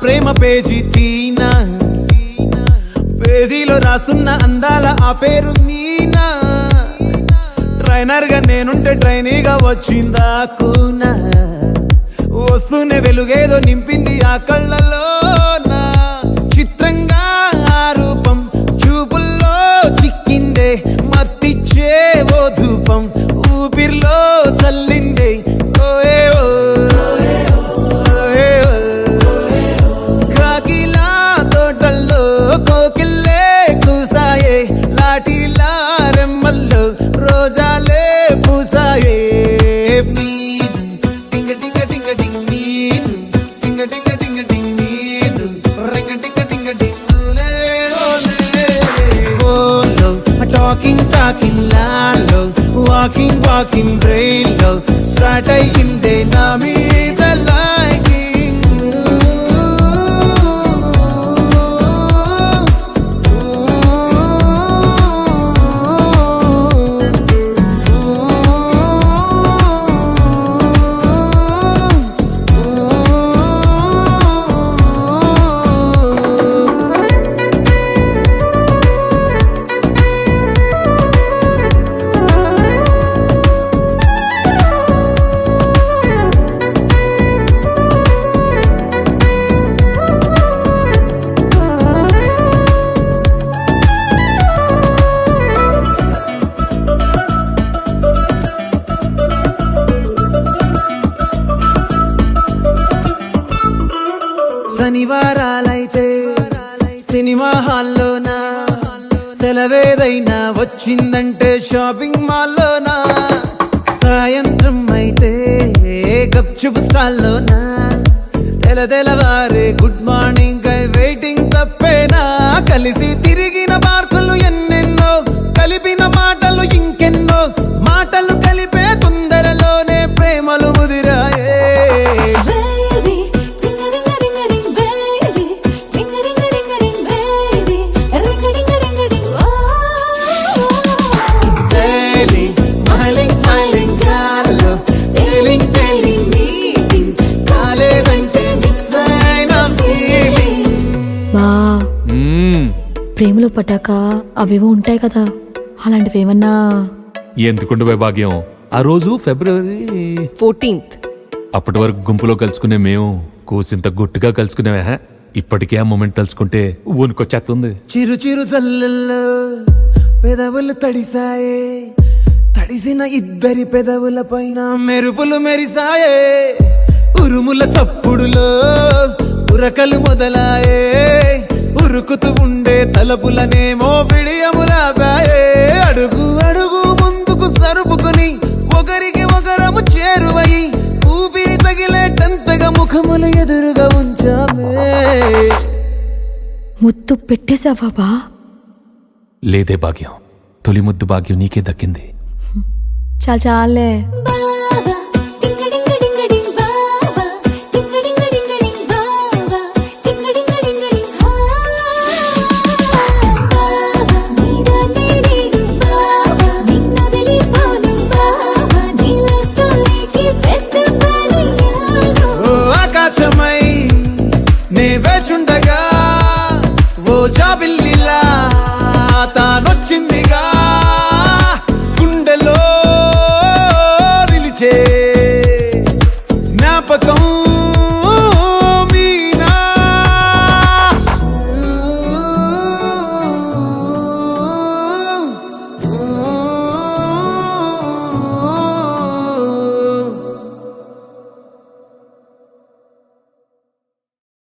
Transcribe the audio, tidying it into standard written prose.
ప్రేమ page తీనా, పేజీలో రాసున్న అందాల ఆ పేరు మీనా. ట్రైనర్ గా నేనుంటే ట్రైనీగా వచ్చిందా కూనా, వస్తూనే వెలుగేదో నింపింది ఆ కళ్ళలోనా. చిత్రంగా ఆ రూపం చూపుల్లో చిక్కిందే, మత్తిచ్చే ఓ ధూపం ఊపిరిలో చల్లిందే. ఓయే ఓ కాకిలా తోటల్లో కోకిల్లే కూసాయే, లాఠీలా రెమ్మల్లో రోజాలే పూసాయే. టింగ టింగ టింగ టింగ్ నీరు, టింగ టింగ టింగ టింగ్ నీరు, రింగ టింగ టింగ టింగులే ఓలే. ఓలో టాకింగ్ టాకింగ్ లాలో, వాకింగ్ వాకింగ్ బ్రెయిన్ లో స్టార్ట్ అయ్యిందే నా మీద లైకింగ్. శనివారాలైతే సినిమా హాల్లోనా, సెలవేదైనా వచ్చిందంటే షాపింగ్ మాల్లోనా. సాయంత్రం అయితే గప్చుప్ స్టాల్లోనా, తెలవారే గుడ్ మార్నింగ్ వెయిటింగ్ తప్పేనా. కలిసి తిరిగిన పార్కులు ఎన్నెన్నో, కలిపిన మాటలు ఇంకెన్నో, మాటలు కలిపే తొందరలోనే ప్రేమలు ముదిరాయే. ప్రేమలో పడ్డాక అవేవో ఉంటాయి కదా, అలాంటివి ఏమన్నా? ఎందుకుండు భాగ్యం, ఆ రోజు February 14th. అప్పటి వరకు గుంపులో కలుసుకునే మేము కూసింత గుట్టుగా కలుసుకునేవా. ఇప్పటికే ఆ మూమెంట్ తలుచుకుంటే ఊనుకొచ్చేస్తుంది. చిరు చిరు జల్లల్లో పెదవులు తడిసాయే, తడిసిన ఇద్దరి పెదవుల పైన మెరుపులు మెరిసాయే. ఉరుముల చప్పుడులో ఉరకలు మొదలాయే, ఉరుకుతూ ఉండే తలపులనేమో బిడియములాపాయే. అడుగు అడుగు ముందుకు సరుపుకుని ఒకరికి ఒకరము చేరువై, ఊపిరి తగిలేటంతగా ముఖములు ఎదురుగా ఉంచామే. ముద్దు పెట్టేశావా బా? లేదే భాగ్యం, తొలి ముద్దు భాగ్యం నీకే దక్కింది. చాలే.